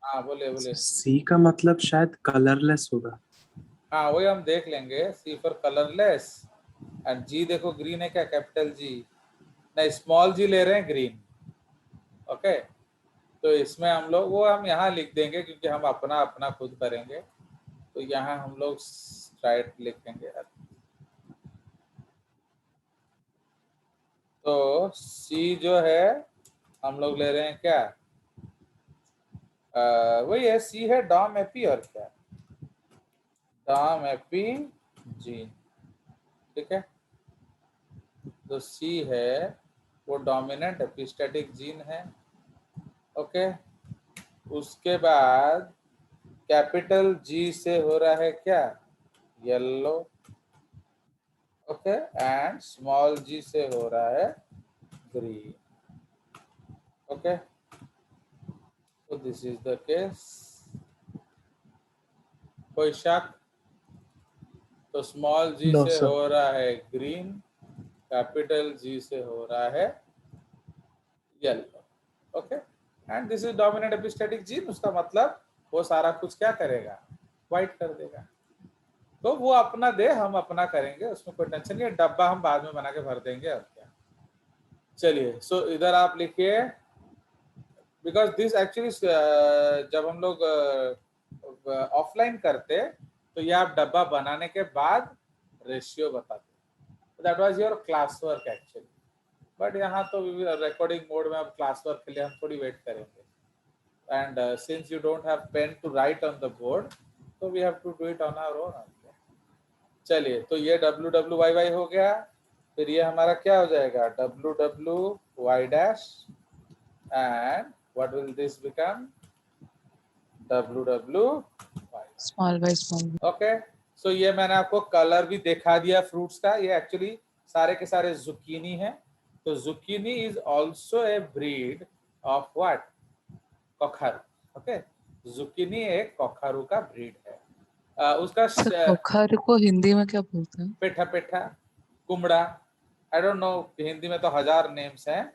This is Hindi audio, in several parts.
हाँ बोलिए बोलिए। सी का मतलब शायद कलरलेस होगा। हाँ वही हम देख लेंगे, सी फॉर कलरलेस। एंड जी देखो ग्रीन है क्या, कैपिटल जी नहीं, स्मॉल जी ले रहे हैं, ग्रीन। ओके, तो इसमें हम लोग वो हम यहाँ लिख देंगे क्योंकि हम अपना अपना खुद करेंगे, तो यहाँ हम लोग स्ट्राइट लिखेंगे। तो सी जो है हम लोग ले रहे हैं क्या, वही है, सी है डॉम एपी और क्या, डॉम एपी जीन। ठीक है, तो सी है वो डोमिनेंट एपिस्टेटिक जीन है। ओके, उसके बाद कैपिटल जी से हो रहा है क्या, येलो। ओके, एंड स्मॉल जी से हो रहा है green. Okay, so this is the case। कोई शक? तो स्मॉल जी नो से सर। हो रहा है ग्रीन, कैपिटल जी से हो रहा है yellow. Okay, and this is dominant epistatic gene, उसका मतलब वो सारा कुछ क्या करेगा, व्हाइट कर देगा। तो वो अपना दे, हम अपना करेंगे, उसमें कोई टेंशन नहीं है, डब्बा हम बाद में बना के भर देंगे और क्या। चलिए, सो इधर आप लिखिए, बिकॉज दिस एक्चुअली जब हम लोग ऑफलाइन करते तो ये आप डब्बा बनाने के बाद रेशियो बताते, that was your class work actually. But यहाँ तो रिकॉर्डिंग मोड में अब क्लास वर्क के लिए हम थोड़ी वेट करेंगे, and since you don't have pen to write on the board, तो we have to do it on our own. चलिए, तो ये डब्ल्यू डब्ल्यू वाई वाई हो गया, फिर ये हमारा क्या हो जाएगा, W W Y dash, and what will this become, W W Y. Small by small. Okay, so ये मैंने आपको कलर भी दिखा दिया फ्रूट्स का, ये एक्चुअली सारे के सारे जुकीनी है। तो zucchini is also a breed of what, कखारू। ओके, जुकीनी एक कखारू का ब्रीड है। उसका सर कखारू को हिंदी में क्या बोलते हैं? पेठा पेठा, Kumra, I don't know, Hindi में तो हजार नेम्स हैं,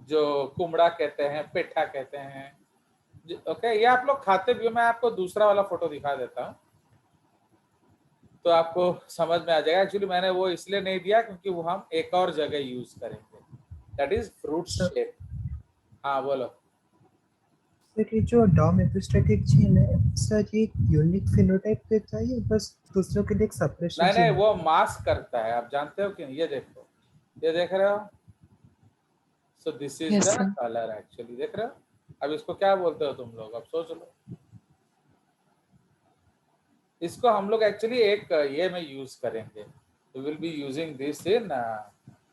जो कुमड़ा कहते हैं, पेठा कहते हैं। ओके, ये आप लोग खाते भी हो, मैं आपको दूसरा वाला फोटो दिखा देता हूँ तो आपको समझ में आ जाएगा। एक्चुअली मैंने वो इसलिए नहीं दिया क्योंकि वो हम एक और जगह यूज करेंगे, that is fruit sir shape. हाँ बोलो। सर ये जो डॉम एपिस्टेटिक जीन है सर, ये यूनिक फिनोटाइप देता है या बस दूसरों के लिए एक सप्रेशर नहीं नहीं, जीन वो होता है? मास्क करता है, आप जानते हो कि नहीं, ये देखो, ये देख रहे हो, सो this is yes the sir. Colour actually, देख रहे हो। अब इसको क्या बोलते हो तुम लोग, अब सोच लो। इसको हम लोग एक्चुअली एक ये में यूज करेंगे, we will be using this in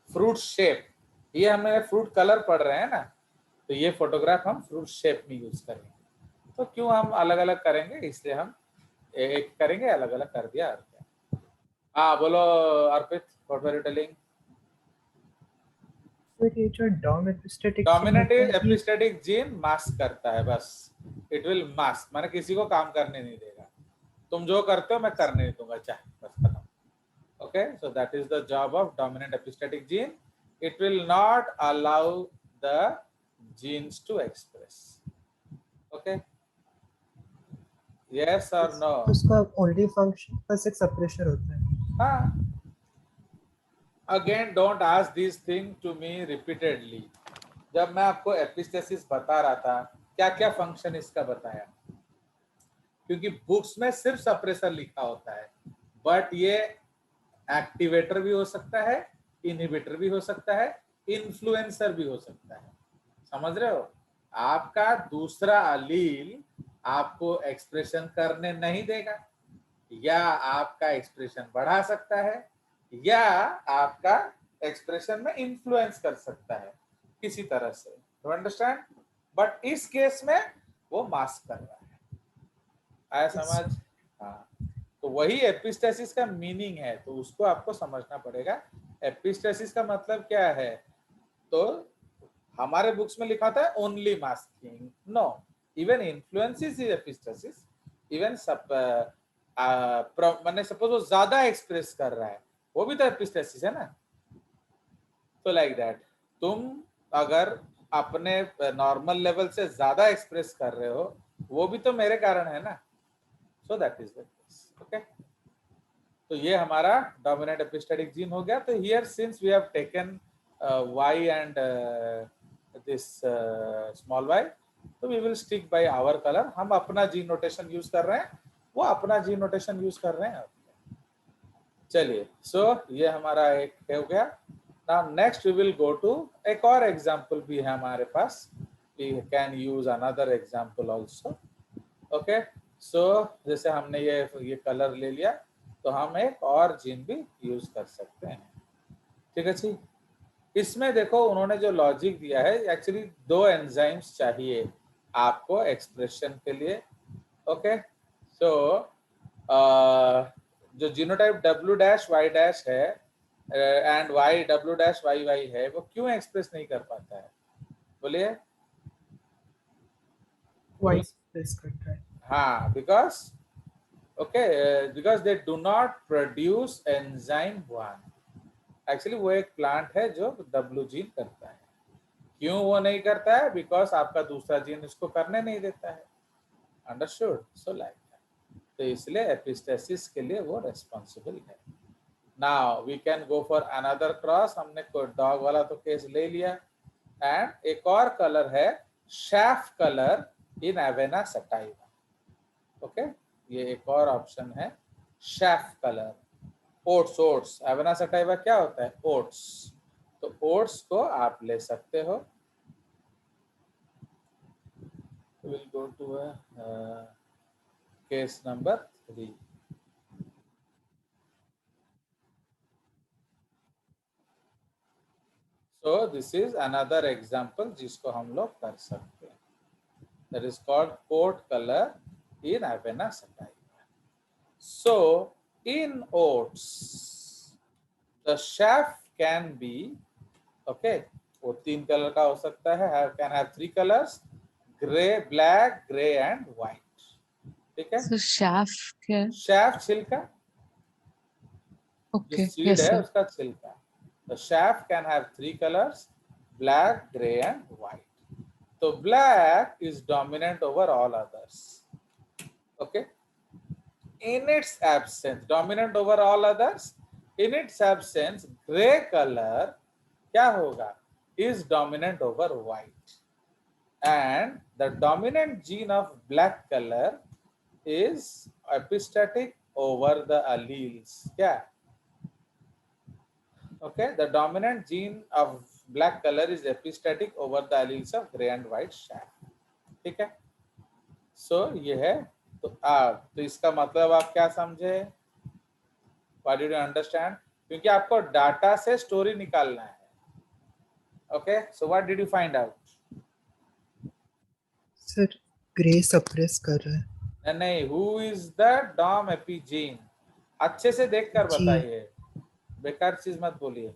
fruit shape. ये हमें फ्रूट कलर पढ़ रहे हैं ना, तो ये फोटोग्राफ हम फ्रूट शेप में यूज करेंगे। तो क्यों हम अलग अलग करेंगे, इसलिए हम एक करेंगे, अलग अलग कर दिया और क्या। हाँ बोलो Arpit, what were you telling. Sir ये जो डॉम एपिस्टेटिक जीन डोमिनेंट होता है ये एपिस्टेटिक जीन मास्क करता है बस, इट विल मास्क, माने किसी को काम करने नहीं देगा, तुम जो करते हो मैं करने नहीं दूंगा, चाहे, बस खत्म। Okay, so that is the job of dominant epistatic gene. It will not allow the genes to express. Okay, yes or no? उसका ओनली फंक्शन बस एक सप्रेशर होता है। हाँ, again don't ask these thing to me repeatedly। जब मैं आपको एपिस्टेसिस बता रहा था, क्या क्या फंक्शन इसका बताया, क्योंकि बुक्स में सिर्फ सप्रेसर लिखा होता है, बट ये एक्टिवेटर भी हो सकता है, इनहिबिटर भी हो सकता है, इन्फ्लुएंसर भी हो सकता है। समझ रहे हो, आपका दूसरा अलील आपको एक्सप्रेशन करने नहीं देगा, या आपका एक्सप्रेशन बढ़ा सकता है, या आपका एक्सप्रेशन में इन्फ्लुएंस कर सकता है किसी तरह से, यू अंडरस्टैंड। बट इस केस में वो मास्क कर रहा है, आया समझ। हाँ, तो वही एपिस्टेसिस का मीनिंग है, तो उसको आपको समझना पड़ेगा। एपिस्टेसिस का मतलब क्या है, तो हमारे बुक्स में लिखा था only masking, no, even influences is epistasis, even सब मैंने सपोज वो ज्यादा एक्सप्रेस कर रहा है, वो भी तो एपिस्टेसिस है ना। तो लाइक दैट, तुम अगर अपने नॉर्मल लेवल से ज्यादा एक्सप्रेस कर रहे हो, वो भी तो मेरे कारण है ना. So that is the case. Okay, तो ये हमारा डोमिनेंट एपिस्टेटिक जीन हो गया. तो here since we have taken y and this small y, तो we will stick by our colour. हम अपना जीन नोटेशन यूज कर रहे हैं, वो अपना जीन नोटेशन यूज कर रहे हैं. चलिए, सो ये हमारा एक हो गया. Now next we will go to एक और एग्जांपल भी है हमारे पास. We can use another example also. Okay, so जैसे हमने ये कलर ले लिया, तो हम एक और जीन भी यूज कर सकते हैं. ठीक है जी. इसमें देखो उन्होंने जो लॉजिक दिया है, एक्चुअली 2 एंजाइम्स चाहिए आपको एक्सप्रेशन के लिए. ओके, सो जो जीनोटाइप W'Y' है एंड YW'YY है, वो क्यों एक्सप्रेस नहीं कर पाता है? बोलिए. वॉइस प्रेस करता है. हाँ, because they do not produce enzyme 1. Actually वो एक प्लांट है जो W जीन करता है. क्यों वो नहीं करता है? बिकॉज आपका दूसरा जीन इसको करने नहीं देता है. अंडरस्टूड? सो लाइक, तो इसलिए एपिस्टेसिस के लिए वो रेस्पॉन्सिबल है. Now we can go for another cross. हमने कोई डॉग वाला तो केस ले लिया. एंड एक और कलर है शैफ कलर इन एवेना सटाइवा. ओके, ये एक और ऑप्शन है chef colour. Oats Avena sativa क्या होता है? ओट्स. तो ओट्स को आप ले सकते हो. Will go to case number 3. So this is another example जिसको हम लोग कर सकते हैं. That is called oat color in Avena sativa. So in oats, the chaff can be, okay, वो 3 कलर का हो सकता है. Can have 3 colors: gray, black, gray and white. ठीक है. So chaff क्या है? chaff छिलका, जो Okay, सीड yes है sir. उसका छिलका. The chaff can have 3 colors: black, gray and white. So black is dominant over all others. Okay. In its absence, dominant over all others. In its absence, gray color क्या होगा? Is dominant over white. And the dominant gene of black color is epistatic over the alleles. क्या? Okay, the dominant gene of black color is epistatic over the alleles of gray and white chaff. ठीक है. सो ये है. तो इसका मतलब आप क्या समझे? What did you understand? क्योंकि आपको डाटा से स्टोरी निकालना है. Okay, so what did you find out? Sir grey suppress कर रहा है. नहीं, हु इज द डॉम एपीजीन? अच्छे से देखकर जी. बताइए, बेकार चीज मत बोलिए.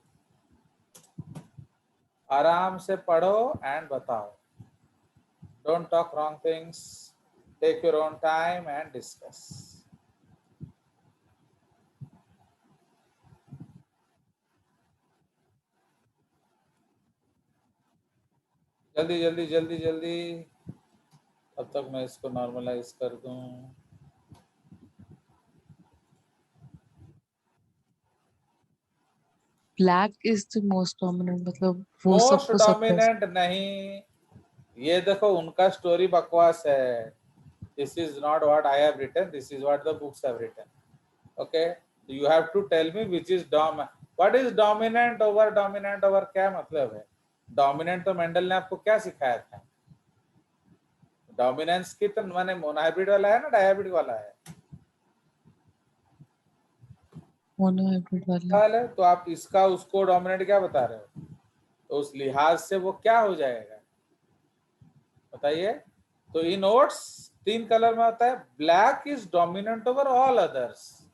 आराम से पढ़ो एंड बताओ. Don't talk wrong things. Take your own time and discuss. जल्दी जल्दी जल्दी जल्दी. तब तक मैं इसको नॉर्मलाइज कर दूं. Black is the most dominant. मतलब वो मोस्ट सबको suppress. डोमिनेंट नहीं. ये देखो उनका स्टोरी बकवास है. This is not what I have written, this is what the books have written. Okay, you have to tell me which is what is dominant over क्या मतलब है? डोमिनेंट तो मेंडल ने आपको क्या सिखाया था? डोमिनेंस की तो माने मोनोहाइब्रिड वाला है ना डायहाइब्रिड वाला है? Monohybrid वाला. हाल है. तो आप इसका उसको डोमिनेंट क्या बता रहे हो? तो उस लिहाज से वो क्या हो जाएगा बताइए. तो इन ओट्स 3 कलर में होता है. Black is dominant over all others.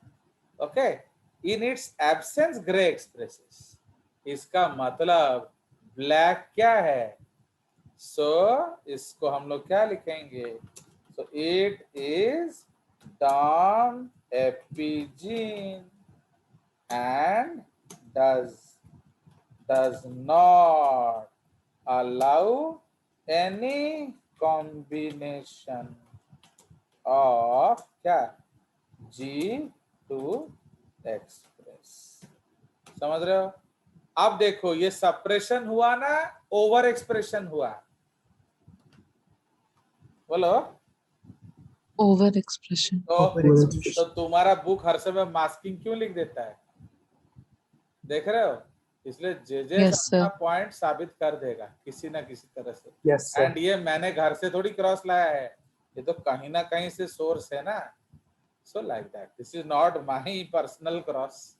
Okay, in its absence grey expresses. इसका मतलब ब्लैक क्या है? सो इसको हम लोग क्या लिखेंगे? So it is dom epigene and does not allow any combination. Of क्या जी टू एक्सप्रेस। समझ रहे हो? अब देखो ये सप्रेशन हुआ ना ओवर एक्सप्रेशन हुआ? बोलो। Over expression. तो तुम्हारा बुक हर समय मास्किंग क्यों लिख देता है? देख रहे हो? इसलिए जेजेस Yes, sir. अपना पॉइंट साबित कर देगा किसी ना किसी तरह से। Yes sir. एंड ये मैंने घर से थोड़ी क्रॉस लाया है, ये तो कहीं ना कहीं से सोर्स है ना। So like that, this is not my personal cross.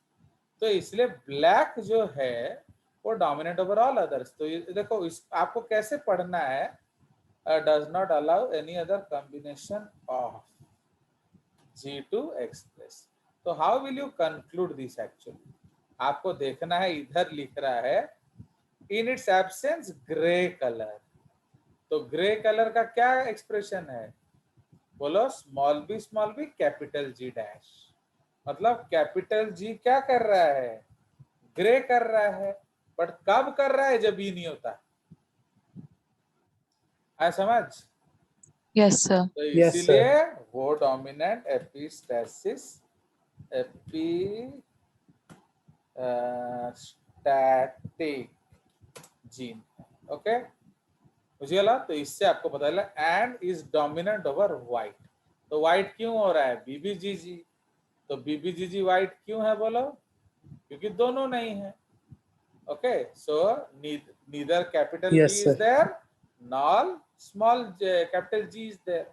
तो इसलिए ब्लैक जो है वो डोमिनेट ओवर ऑल अदर्स। तो ये देखो, इस आपको कैसे पढ़ना है, does not allow any other combination of G2 express. तो how will you conclude this actually? आपको देखना है, इधर लिख रहा है in its absence grey colour. तो ग्रे कलर का क्या एक्सप्रेशन है? बोलो, small B capital G dash. मतलब कैपिटल जी क्या कर रहा है? ग्रे कर रहा है। बट कब कर रहा है? जब ई नहीं होता। आया समझ? Yes, sir. तो Yes, इसीलिए वो डोमिनेंट एपिस्टेसिस स्टैटिक जीन है। ओके, मुझे लगा। तो इससे आपको पता चला and is dominant over white. तो व्हाइट क्यों हो रहा है? बीबीजीजी। तो बीबीजीजी व्हाइट क्यों है बोलो? क्योंकि दोनों नहीं है। Okay, so neither capital Yes, B is sir. There nor small capital G is there.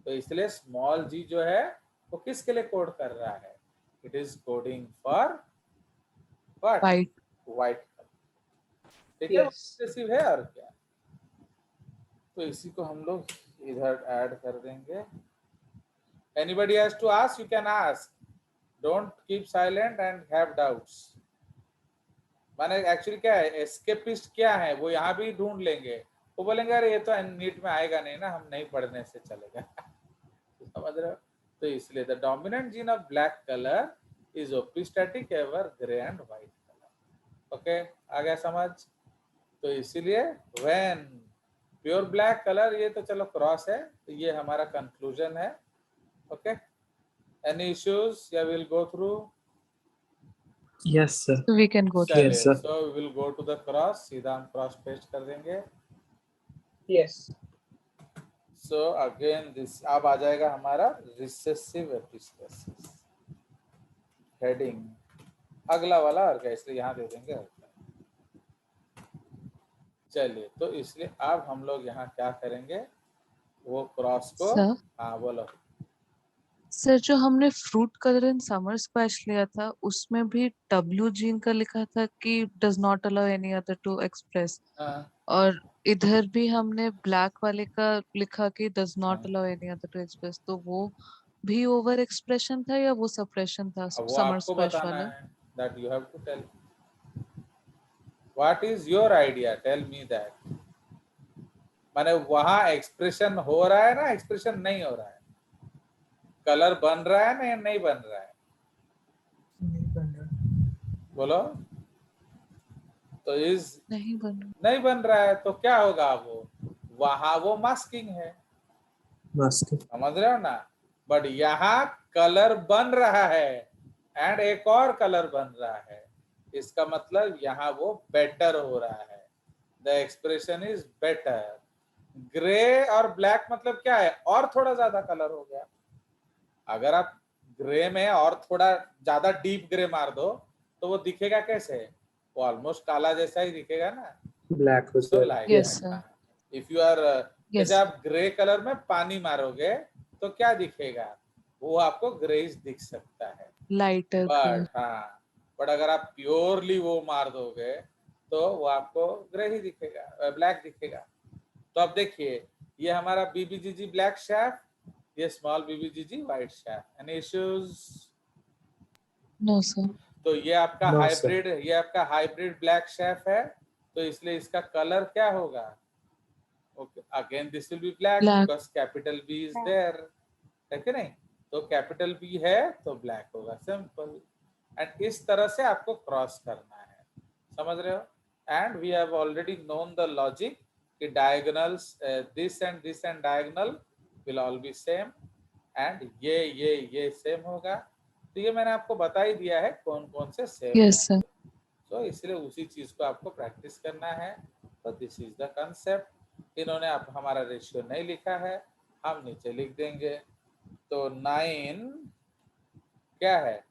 तो इसलिए स्मॉल जी जो है वो किसके लिए कोड कर रहा है? It is coding for what? White. White colour. ठीक है, Yes. एक्सप्रेसिव है और क्या। तो इसी को हम लोग इधर ऐड कर देंगे। Anybody has to ask, you can ask, don't keep silent and have doubts. माने एक्चुअली क्या है, एस्केपिस्ट क्या है, वो यहाँ भी ढूंढ लेंगे। वो बोलेंगे अरे ये तो नीट में आएगा नहीं ना, हम नहीं पढ़ने से चलेगा। समझ रहे हो? तो इसलिए the dominant gene of black colour is epistatic ever grey and white colour. Okay, आ गया समझ? तो इसीलिए व्हेन प्योर ब्लैक कलर, ये तो चलो क्रॉस है, तो ये हमारा कंक्लूजन है। ओके, एनी इश्यूज या will go through? Yes, sir. So we can go to. चलिए, Yes, sir. So will go to the cross. सीधा हम क्रॉस पेस्ट कर देंगे। Yes. सो अगेन दिस अब आ जाएगा हमारा रिसेसिव एपिस्टेसिस हेडिंग, अगला वाला। और क्या, इसलिए यहाँ दे देंगे। चलिए, तो इसलिए अब हम लोग यहाँ क्या करेंगे, वो क्रॉस को। Sir. हाँ बोलो। सर, जो हमने fruit colour in summer squash लिया था उसमें भी W जीन का लिखा था कि does not allow any other to express, हाँ, और इधर भी हमने ब्लैक वाले का लिखा कि डज हाँ। Not allow any other to express. तो वो भी ओवर एक्सप्रेशन था या वो सप्रेशन था अब वो समर आपको स्क्वैश बताना वाला? है, that you have to tell. What is your idea, tell me that. माने वहां एक्सप्रेशन हो रहा है ना, एक्सप्रेशन नहीं हो रहा है? कलर बन रहा है ना, नहीं बन रहा है? नहीं बन रहा। बोलो। तो इज नहीं बना। नहीं बन रहा है तो क्या होगा? वो वहां वो मास्किंग है। Masking. समझ रहे हो ना? बट यहाँ कलर बन रहा है एंड एक और कलर बन रहा है। इसका मतलब यहाँ वो बेटर हो रहा है। The expression is better. Grey और ब्लैक मतलब क्या है? और थोड़ा ज्यादा कलर हो गया। अगर आप ग्रे में और थोड़ा ज्यादा डीप ग्रे मार दो तो वो दिखेगा कैसे? वो ऑलमोस्ट काला जैसा ही दिखेगा ना। Black was So there. like Yes, that. sir. If you are Yes. जैसे आप ग्रे कलर में पानी मारोगे तो क्या दिखेगा? वो आपको ग्रेइश दिख सकता है। Lighter grey. बट हाँ, बट अगर आप प्योरली वो मार दोगे तो वो आपको ग्रे ही दिखेगा, ब्लैक दिखेगा। तो अब देखिए, ये हमारा बीबीजीजी ब्लैक शेफ, ये small B B G G white shape. Any issues? No sir. तो ये आपका No, हाइब्रिड, ये आपका हाइब्रिड ब्लैक शेफ है। तो इसलिए इसका कलर क्या होगा? Okay, again this will be black black. because capital B is there, है कि नहीं? तो कैपिटल B है तो ब्लैक होगा, सिंपल। एंड इस तरह से आपको क्रॉस करना है। समझ रहे हो? And we have already known the logic कि diagonals this and diagonal will all be same. एंड ये सेम होगा। तो ये मैंने आपको बता ही दिया है कौन कौन से सेम Yes, है। sir. तो इसलिए उसी चीज को आपको प्रैक्टिस करना है। तो दिस इज द कंसेप्ट। इन्होंने आप हमारा रेशियो नहीं लिखा है, हम नीचे लिख देंगे। तो 9 क्या है,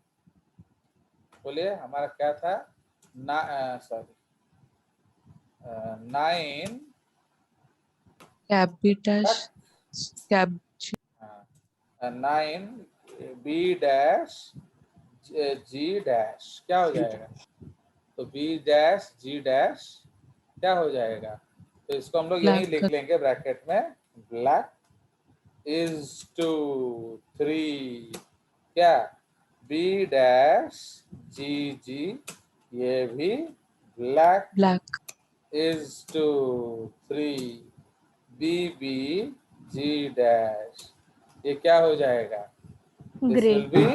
बोलिए हमारा क्या था, sorry 9 Cab B dash. Cab G. 9 B dash G dash क्या हो जाएगा, तो B डैश G डैश क्या हो जाएगा, तो इसको हम लोग यहीं Black लिख लेंगे ब्रैकेट में, ब्लैक इज टू 3 क्या, B डैश G G ये भी black black is to 3 BB G dash ये क्या हो जाएगा, this Grey. will be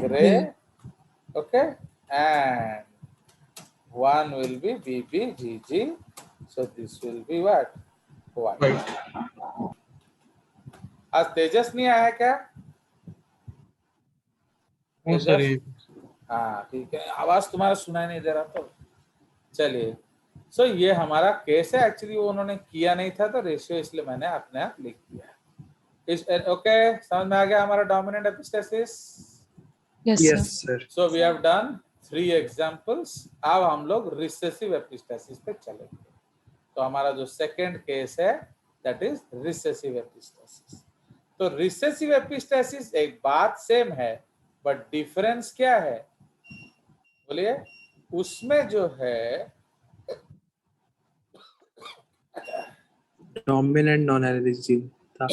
gray, okay, and one will be BB GG, so this will be what, white. आज तेजस नहीं आया क्या, सर ये हाँ ठीक है, आवाज तुम्हारा सुनाई नहीं दे रहा, तो चलिए। सो ये हमारा केस है, एक्चुअली वो उन्होंने किया नहीं था तो रेशियो इसलिए मैंने अपने आप लिख दिया। इस ओके, समझ में आ गया हमारा dominant epistasis. Yes, yes sir. Sir so we have done 3 examples. अब हम लोग रिसेसिव एपिस्टेसिस पे चलेंगे। तो हमारा जो सेकंड केस है दैट इज रिसेसिव एपिस्टेसिस। तो रिसेसिव एपिस्टेसिस एक बात सेम है, बट डिफरेंस क्या है, बोलिए। उसमें जो है डोमिनेंट नॉन एलिलिक जीन था।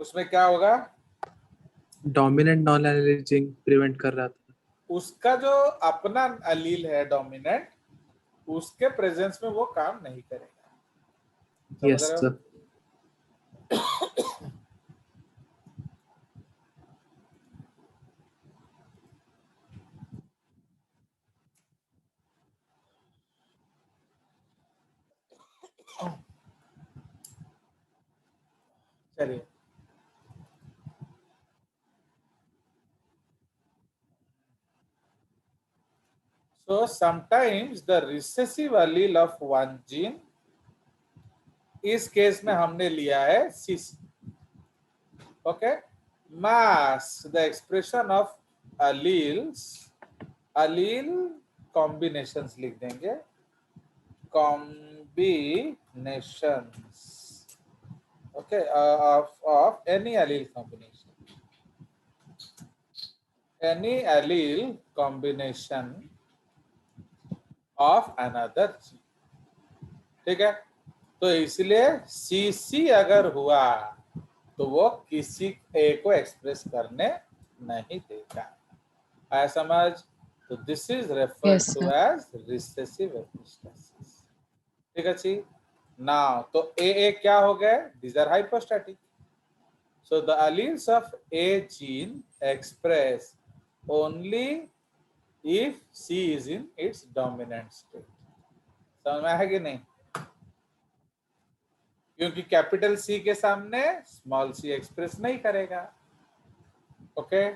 उसमें क्या होगा, dominant non allylic gene prevent कर रहा था। उसका जो अपना अलील है डोमिनेंट, उसके प्रेजेंस में वो काम नहीं करेगा, समझ यस रहे हो? सर चलिए, so sometimes the recessive allele of one gene, इस केस में हमने लिया है CC, okay, mask the expression of alleles, allele combinations लिख देंगे, combinations, okay, of any allele combination, any allele combination of another gene, ठीक है। तो इसलिए सीसी अगर हुआ तो वो किसी ए को एक्सप्रेस करने नहीं देगा, आया समझ? तो this is referred Yes, to sir. As recessive epistasis, ठीक है जी। नाउ तो ए क्या हो गए, these are hypostatic, so the alleles of A gene express only if C is in its dominant state, समझ में आया कि नहीं? क्योंकि कैपिटल सी के सामने स्मॉल सी एक्सप्रेस नहीं करेगा, ओके।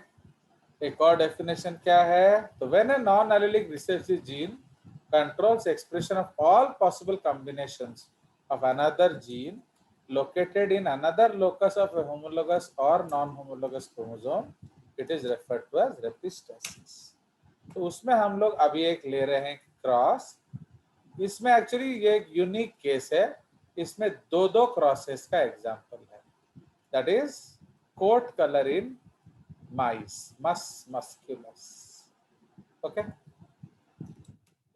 एक और डेफिनेशन क्या है, तो when a non allylic recessive gene controls expression of all possible combinations of another gene located in another locus of a homologous or non-homologous chromosome, it is referred to as epistasis. तो उसमें हम लोग अभी एक ले रहे हैं क्रॉस। इसमें एक्चुअली ये एक यूनिक केस है, इसमें दो क्रॉसेस का एग्जांपल है, that is coat colour in mice, musculus, okay.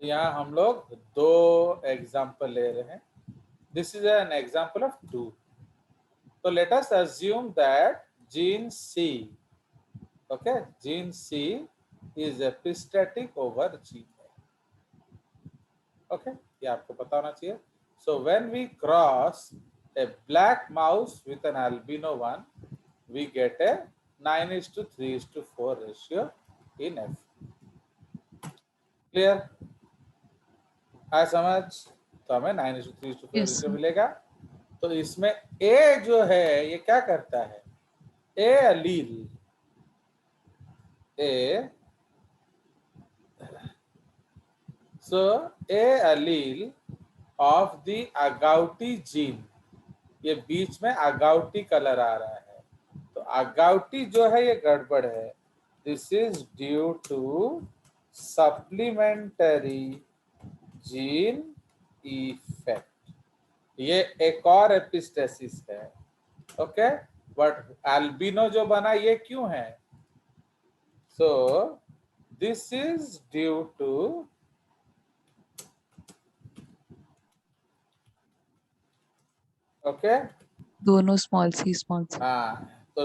यहाँ हम लोग 2 एग्जांपल ले रहे हैं, this is an example of 2। तो let us assume that gene C, okay, gene C is epistatic over gene, okay, ये आपको पता होना चाहिए। So when we cross a black mouse with an albino one, we get a 9:3:4 ratio in F. Clear? आया समझ? तो हमें 9:3:4 Yes, रेशियो sir. मिलेगा। तो इसमें ए जो है ये क्या करता है, ए अलील, ए सो ए अलील ऑफ द अगाउटी जीन, ये बीच में अगाउटी कलर आ रहा है, तो अगाउटी जो है ये गड़बड़ है। This is due to supplementary gene effect, ये एक और एपिस्टेसिस है। ओके, बट अल्बिनो जो बना ये क्यों है, so this is due to, okay, दोनों स्मॉल सी। हाँ, तो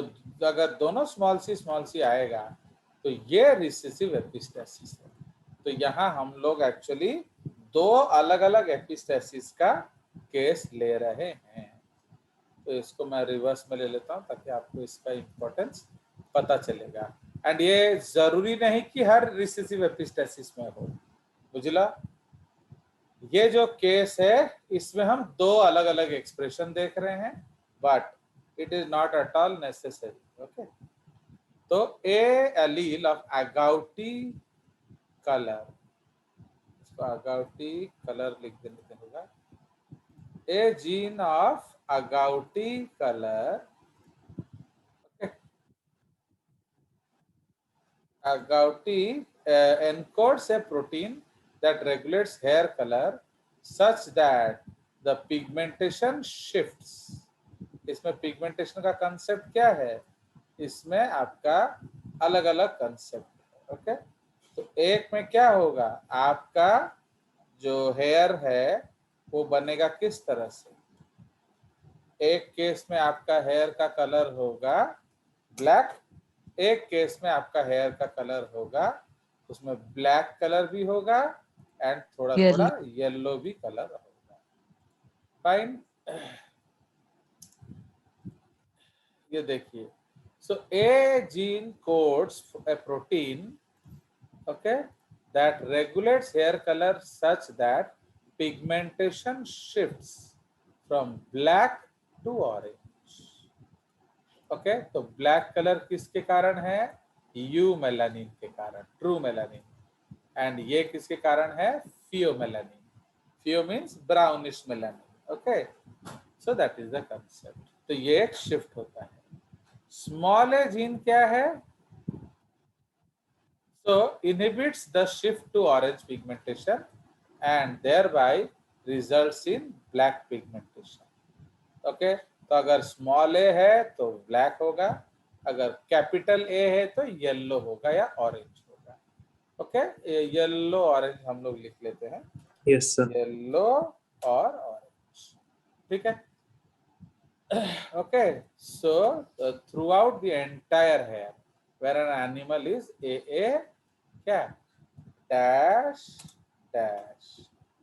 अगर दोनों स्मॉल सी आएगा तो ये रिसेसिव एपिस्टेसिस है। तो यहाँ हम लोग एक्चुअली दो अलग अलग एपिस्टेसिस का केस ले रहे हैं। तो इसको मैं रिवर्स में ले लेता हूँ ताकि आपको इसका इम्पोर्टेंस पता चलेगा। एंड ये जरूरी नहीं कि हर रिसेसिव एपिस्टेसिस में हो, बुझला। ये जो केस है इसमें हम दो अलग अलग एक्सप्रेशन देख रहे हैं, but it is not at all necessary. Okay, तो a allele of agouti color, इसको agouti color लिख देने होगा, a gene of agouti color, okay, agouti encodes a protein that regulates hair color such that the pigmentation shifts. इसमें पिगमेंटेशन का कंसेप्ट क्या है, इसमें आपका अलग अलग कंसेप्ट है। ओके, तो एक में क्या होगा, आपका जो हेयर है वो बनेगा किस तरह से, एक केस में आपका हेयर का कलर होगा ब्लैक, एक केस में आपका हेयर का कलर होगा, उसमें ब्लैक कलर भी होगा एंड थोड़ा थोड़ा येलो भी कलर होगा। फाइन, ये देखिए, so a gene codes a protein, okay, that regulates hair color such that pigmentation shifts from black to orange. okay, तो black color किसके कारण है, यू मेलानिन के कारण, ट्रू मेलानिन, एंड ये किसके कारण है, pheomelanin, FIEO means brownish melanin. Okay, so that is the concept. तो ये एक शिफ्ट होता है। स्मॉल ए जीन क्या है, so inhibits the shift to orange pigmentation and thereby results in black pigmentation. okay, तो अगर स्मॉल ए है तो ब्लैक होगा, अगर कैपिटल ए है तो येलो होगा या ऑरेंज होगा। ओके, येलो ऑरेंज हम लोग लिख लेते हैं, यस सर। येलो और ऑरेंज, ठीक है। okay, so throughout the entire hair where an animal is a क्या डैश डैश,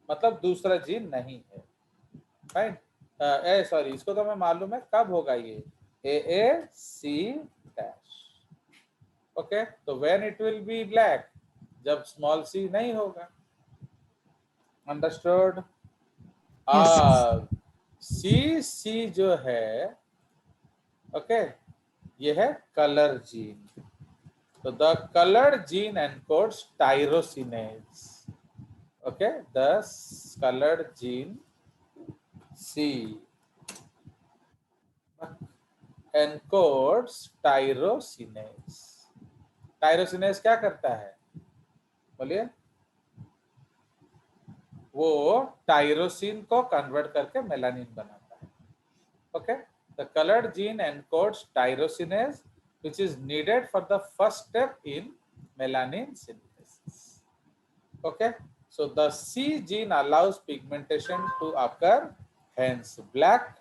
मतलब दूसरा जीन नहीं है। फाइन, सॉरी, इसको तो मैं मालूम है कब होगा ये, ए सी डैश। ओके, तो when it will be black, जब स्मॉल सी नहीं होगा। अंडरस्टूड? सी जो है, ओके, ये है कलर जीन। तो the colour gene encodes tyrosinase. Okay, the colour gene C encodes tyrosinase. Tyrosinase क्या करता है, बोलिए? वो टायरोसिन को कन्वर्ट करके मेलानिन बनाता है। Okay, the coloured gene encodes tyrosinase which is needed for the first step in melanin synthesis. Okay, so the C gene allows pigmentation to occur, hence black,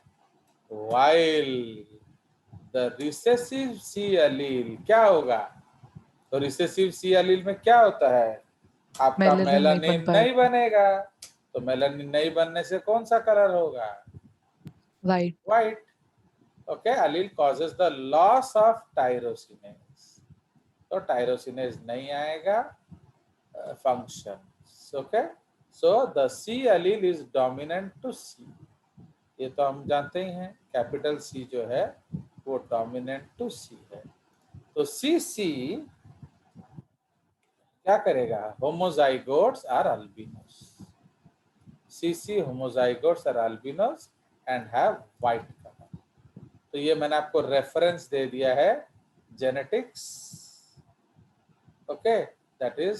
while the recessive C allele क्या होगा, तो recessive C allele में क्या होता है, आपका मेलानिन नहीं बनेगा, तो मेलानिन नहीं बनने से कौन सा कलर होगा, white. okay, allele causes the loss of tyrosinase, तो tyrosinase नहीं आएगा, functions. Okay, so the C allele is dominant to C, ये तो हम जानते ही हैं, कैपिटल सी जो है वो डोमिनेंट टू सी है। तो सी सी क्या करेगा, homozygotes are albinos. C C homozygotes are albinos and have white colour. तो ये मैंने आपको रेफरेंस दे दिया है जेनेटिक्स, ओके, दैट इज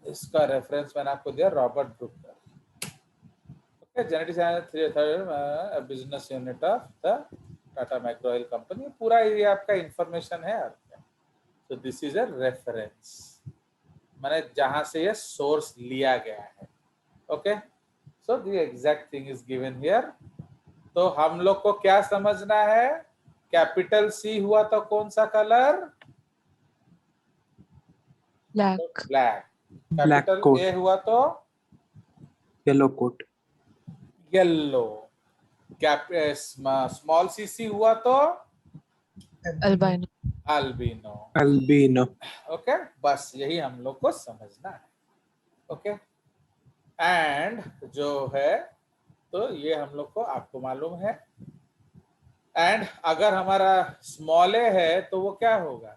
इसका रेफरेंस मैंने आपको दिया Robert Brooker. Okay, genetics business unit of the Tata macro oil company. पूरा ये आपका इंफॉर्मेशन है आपका। तो दिस इज अ रेफरेंस, मैंने जहां से ये सोर्स लिया गया है। Okay, so the exact thing is given here. तो हम लोग को क्या समझना है, कैपिटल सी हुआ तो कौन सा colour, black. Black. Black capital coat, A हुआ तो yellow coat, yellow. Small C C हुआ तो अल्बाइनो। अल्बिनो। अल्बिनो। ओके, बस यही हम लोग को समझना है। ओके, एंड जो है तो ये हम लोग को आपको मालूम है। एंड अगर हमारा स्मॉल ए है तो वो क्या होगा,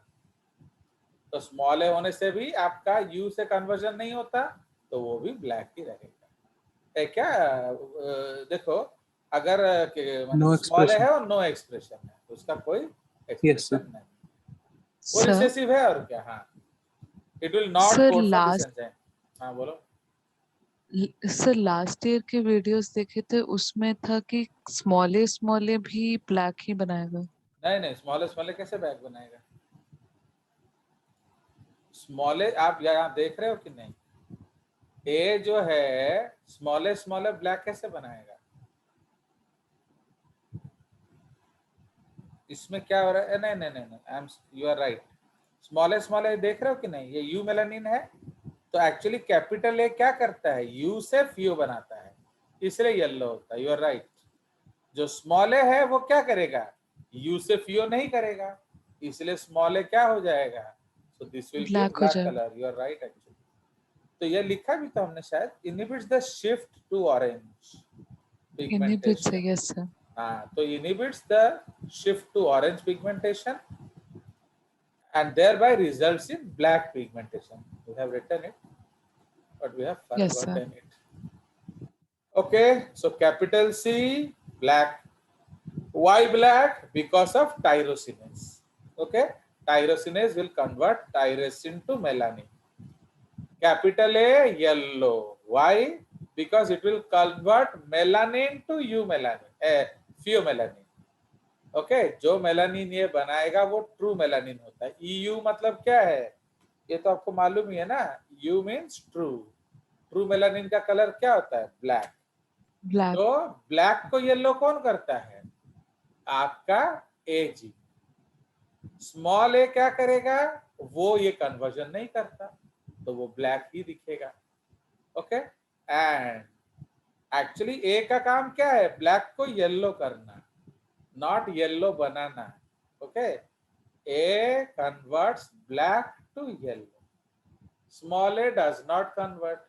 तो स्मॉल ए होने से भी आपका यू से कन्वर्जन नहीं होता, तो वो भी ब्लैक ही रहेगा। क्या देखो, अगर नो स्मॉल ए एक्सप्रेशन। है और नो एक्सप्रेशन है तो उसका कोई यस सर। एक्सप्रेशन नहीं, वो सर रिसेसिव है और क्या। हाँ, it will not sir code for this last enzyme. हाँ बोलो। सर लास्ट ईयर के वीडियोस देखे थे, उसमें था कि स्मॉले भी ब्लैक ही बनाएगा। नहीं नहीं, स्मॉल कैसे बैग बनाएगा, स्मॉल आप यहाँ देख रहे हो कि नहीं, ए जो है स्मॉल ब्लैक कैसे बनाएगा, इसमें क्या हो रहा है, नहीं नहीं नहीं, I am, you are right, small देख रहे हो कि नहीं, ये यू मेलानिन है। तो एक्चुअली कैपिटल ए क्या करता है, यू से फियो बनाता है, इसलिए येलो होता है। You are right. जो स्मॉल ए है वो क्या करेगा, यू से फियो नहीं करेगा, इसलिए स्मॉल ए क्या हो जाएगा, so this will give black हो ब्लैक जाएगा। Colour. You are right actually. तो ये लिखा भी तो हमने शायद, inhibits the shift to orange inhibits है, पिगमेंटेशन। Yes sir. हाँ, तो inhibits the shift to orange pigmentation and thereby results in black pigmentation. We have written it, but we have yes sir. forgotten it. Okay, so capital C, black. Why black? Because of tyrosinase. Okay, tyrosinase will convert tyrosine to melanin. Capital A, yellow. Why? Because it will convert melanin to eumelanin, pheomelanin. Okay, जो मेलानिन ये बनाएगा वो ट्रू मेलानिन होता है। EU मतलब क्या है, ये तो आपको मालूम ही है ना, U means true. True melanin का कलर क्या होता है, ब्लैक। ब्लैक। तो ब्लैक को येलो कौन करता है, आपका AG। स्मॉल ए क्या करेगा, वो ये कन्वर्जन नहीं करता, तो वो ब्लैक ही दिखेगा। ओके, एंड एक्चुअली ए का काम क्या है, ब्लैक को येलो करना, not yellow banana. Okay, A converts black to yellow. Small a does not convert,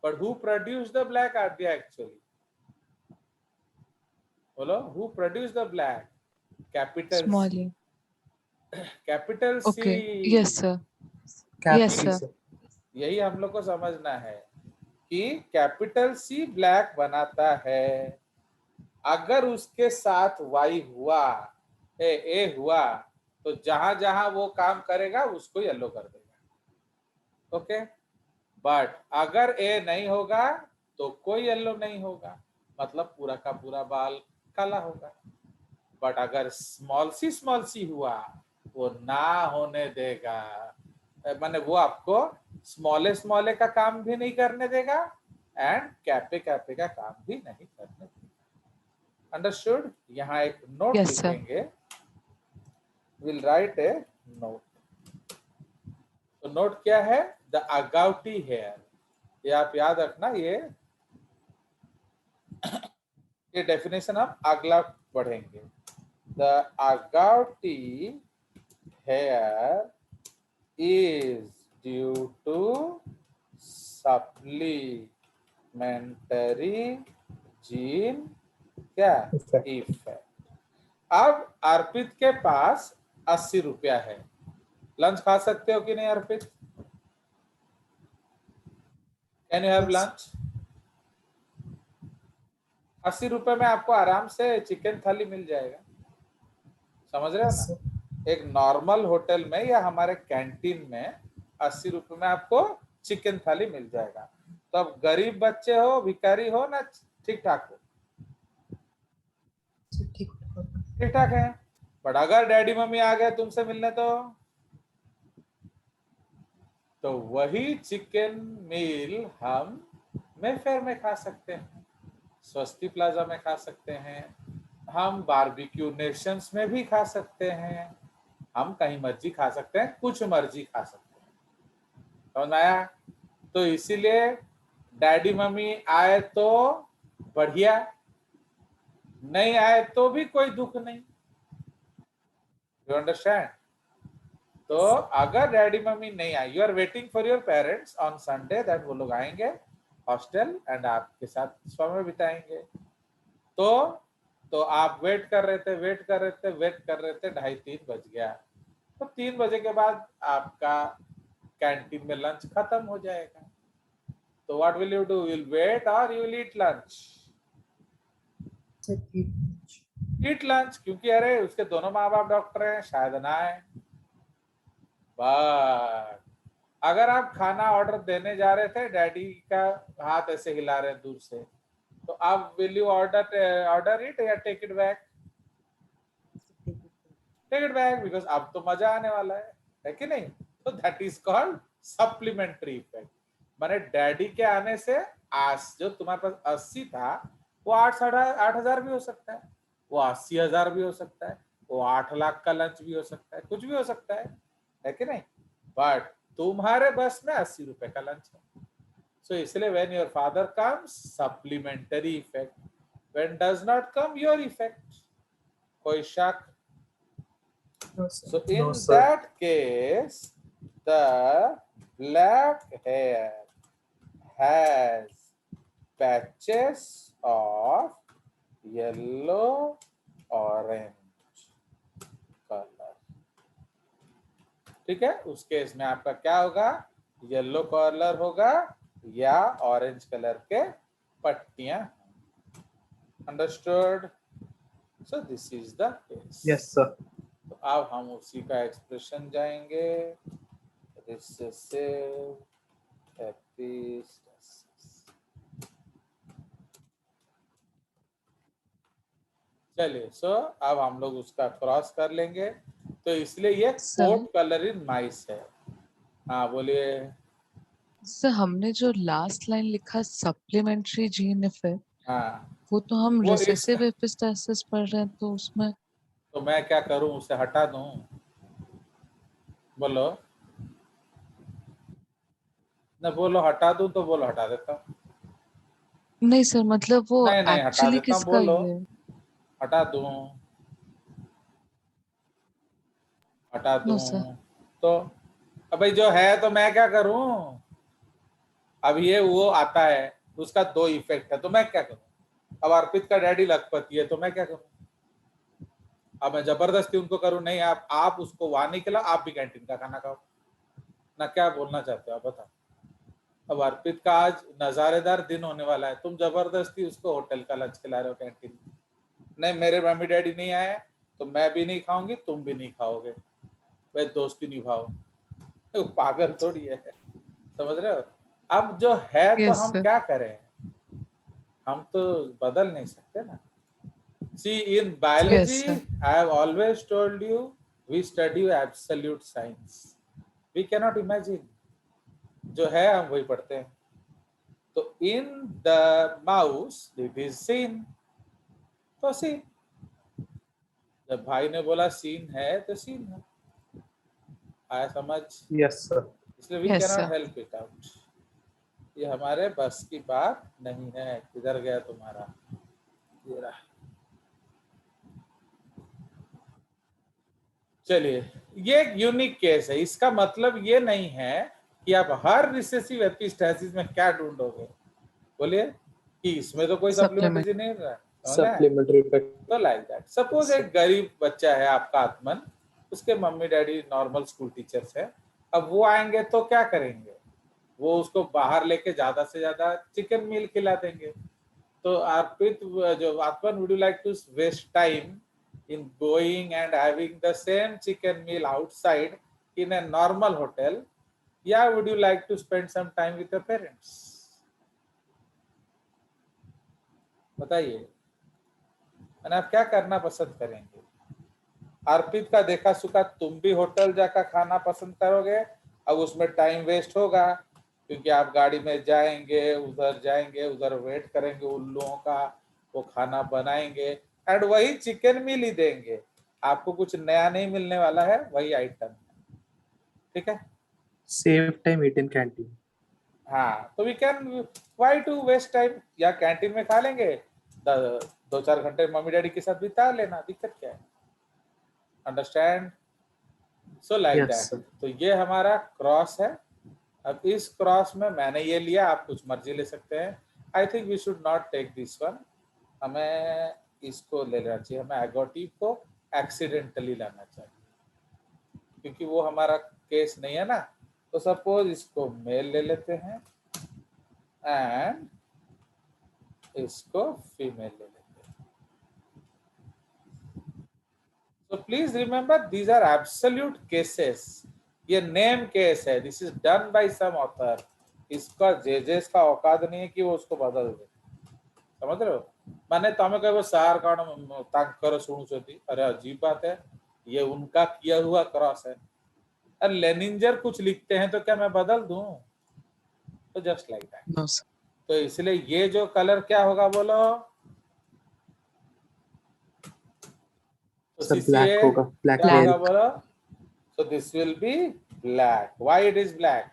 but who produced the black idea actually? Hello, who produced the black? Capital small C. A. Capital C. Okay, yes sir. Cap yes C sir. Sir. यही हम लोग को समझना है कि कैपिटल सी ब्लैक बनाता है। अगर उसके साथ वाई हुआ, ए हुआ, तो जहां जहां वो काम करेगा उसको येलो कर देगा। ओके, बट अगर ए नहीं होगा तो कोई येलो नहीं होगा, मतलब पूरा का पूरा बाल काला होगा। बट अगर स्मॉल सी हुआ, वो ना होने देगा, माने वो आपको स्मॉले का काम भी नहीं करने देगा एंड कैपे का काम भी नहीं करने देगा। अंडरस्टूड। यहाँ एक नोट यस सर। लिखेंगे, विल राइट ए नोट। तो नोट क्या है, द अगाउटी हेयर, ये आप याद रखना, ये डेफिनेशन हम अगला पढ़ेंगे। The agouti hair is due to supplementary gene क्या Effect. इफेक्ट। अब अर्पित के पास 80 रुपया है, लंच खा सकते हो कि नहीं Arpit? Can you have Yes. Lunch? 80 रुपए में आपको आराम से चिकन थाली मिल जाएगा, समझ रहे हो Yes, ना? sir. एक नॉर्मल होटल में या हमारे कैंटीन में 80 रुपए में आपको चिकन थाली मिल जाएगा। तो अब गरीब बच्चे हो, भिखारी हो ना, ठीक ठाक हो? Sir, ठीक होगा। ठीक ठाक है। बट अगर डैडी मम्मी आ गए तुमसे मिलने तो वही चिकन मील हम मेफेयर में खा सकते हैं, स्वस्ति प्लाजा में खा सकते हैं, हम बारबेक्यू नेशंस में भी खा सकते हैं, हम कहीं मर्जी खा सकते हैं, कुछ मर्जी खा सकते हैं, समझ में आया? तो इसीलिए डैडी मम्मी आए तो बढ़िया, नहीं आए तो भी कोई दुख नहीं। You understand? तो अगर डैडी मम्मी नहीं आए, you are waiting for your parents on Sunday, that वो लोग आएंगे हॉस्टल एंड आपके साथ समय बिताएंगे। तो आप वेट कर रहे थे, 2:30-3 बज गया। तो 3 बजे के बाद आपका कैंटीन में लंच खत्म हो जाएगा। तो what will you do? Will wait और you will eat lunch? Sir, eat lunch, क्योंकि अरे उसके दोनों माँ बाप डॉक्टर हैं, शायद ना आए। बट अगर आप खाना ऑर्डर देने जा रहे थे, डैडी का हाथ ऐसे हिला रहे हैं दूर से, तो आप विल यू ऑर्डर इट या take it back? Take it back, because अब तो मजा आने वाला है कि नहीं? तो that is called supplementary effect. माने डैडी के आने से आज जो तुम्हारे पास 80 था वो 8,500 भी हो सकता है, वो 80,000 भी हो सकता है, वो 8 लाख का लंच भी हो सकता है, कुछ भी हो सकता है कि नहीं? बट तुम्हारे बस में 80 रुपए का लंच है। सो इसलिए when your father comes, supplementary effect, when does not come your effect. कोई शक? no, sir. So in No, sir. that case, the black hair has patches of yellow orange color. ठीक है, उस केस में आपका क्या होगा? येलो कलर होगा या ऑरेंज कलर के पट्टियां। Understood? So this is the case. Yes, sir. तो अब हम उसी का एक्सप्रेशन जाएंगे। चलिए, सो अब हम लोग उसका क्रॉस कर लेंगे। तो इसलिए ये सर। कोट कलर इन माइस है। हाँ बोलिए। सर हमने जो लास्ट लाइन लिखा सप्लीमेंट्री जीन इफेक्ट, हाँ, वो तो हम वो रिसेसिव एपिस्टासिस पढ़ रहे हैं, तो उसमें तो मैं क्या करूं, उसे हटा दूं? बोलो न, बोलो हटा दूं तो बोलो हटा देता हूं। नहीं सर, मतलब वो नहीं हटा एक्चुअली देता हूं, किसका बोलो ये है? हटा दूं, हटा नो दूं सर। तो अब भाई जो है तो मैं क्या करूं? अब ये वो आता है, उसका 2 इफेक्ट है, तो मैं क्या करूं? अब अर्पित का डैडी लखपति है, तो मैं क्या करूं? अब मैं जबरदस्ती उनको करूं? नहीं, आप उसको वहां नहीं खिलाओ, आप भी कैंटीन का खाना खाओ ना। क्या बोलना चाहते हो आप बताओ? अब अर्पित का आज नजारेदार दिन होने वाला है, तुम जबरदस्ती उसको होटल का लंच खिला रहे हो, कैंटीन। नहीं, मेरे मम्मी डैडी नहीं आए तो मैं भी नहीं खाऊंगी, तुम भी नहीं खाओगे, भाई दोस्ती निभाओ। तो पागल थोड़ी है, समझ रहे हो? अब जो है तो यस हम सर। क्या करें, हम तो बदल नहीं सकते ना। See, in biology, Yes, sir. I have always told you, we study absolute science. We cannot imagine. जो है हम वही पढ़ते हैं। तो in the mouse it is seen, तो सीन। जब भाई ने बोला सीन है तो सीन है, आया समझ? Yes, sir. इसलिए we Yes, cannot sir. help it out. ये हमारे बस की बात नहीं है। किधर गया तुम्हारा? ये रहा। चलिए, ये एक यूनिक केस है। इसका मतलब ये नहीं है कि आप हर रिसेसिव एपिस्टैसिस में क्या ढूंढोगे। बोलिए कि इसमें तो कोई Supplement. सप्लीमेंट्री नहीं रहा, समझ में? supplementary effect. तो लाइक दैट। सपोज एक गरीब बच्चा है आपका आत्मन, उसके mummy daddy normal school teachers है, अब वो आएंगे तो क्या करेंगे? वो उसको बाहर लेके ज्यादा से ज्यादा चिकन मील खिला देंगे। तो अर्पित, जो Atman, would you like to waste time in going and having the same chicken meal outside in a normal hotel, yeah, would you like to spend some time with your parents? बताइए, और आप क्या करना पसंद करेंगे? अर्पित का देखा सुखा तुम भी होटल जाकर खाना पसंद करोगे, अब उसमें टाइम वेस्ट होगा क्योंकि आप गाड़ी में जाएंगे, उधर वेट करेंगे उन लोगों का, वो खाना बनाएंगे एंड वही चिकन मील ही देंगे, आपको कुछ नया नहीं मिलने वाला है, वही आइटम, ठीक है? Save time eat in canteen. हाँ, तो we can, why to waste time, या कैंटीन में खा लेंगे, 2-4 घंटे मम्मी डैडी के साथ बिता लेना, दिक्कत क्या है? Understand? So like Yes, that. sir. तो ये हमारा क्रॉस है। अब इस क्रॉस में मैंने ये लिया, आप कुछ मर्जी ले सकते हैं। I think we should not take this one, हमें इसको ले लेना चाहिए, हमें एगोटिव को एक्सीडेंटली लाना चाहिए क्योंकि वो हमारा केस नहीं है ना। तो सपोज इसको मेल ले लेते हैं एंड इसको फीमेल ले लेते हैं। So please remember these are absolute cases, ये नेम केस है, this is done by some author, इसका जेजेस का औकात नहीं है कि वो उसको बदल दे, समझ रहे हो? माने तमें कहो सार कारण तांकर शुणुछती, अरे अजीब बात है, ये उनका किया हुआ क्रॉस है। और लेनिंजर कुछ लिखते हैं तो क्या मैं बदल दूं? तो just like that. No, sir. तो इसलिए ये जो कलर क्या होगा बोलो? तो Sir, black CCA होगा, black क्या होगा milk. बोलो? So this will be black. Why it is black?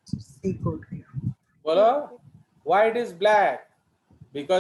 C code. बोलो, why it is black? Because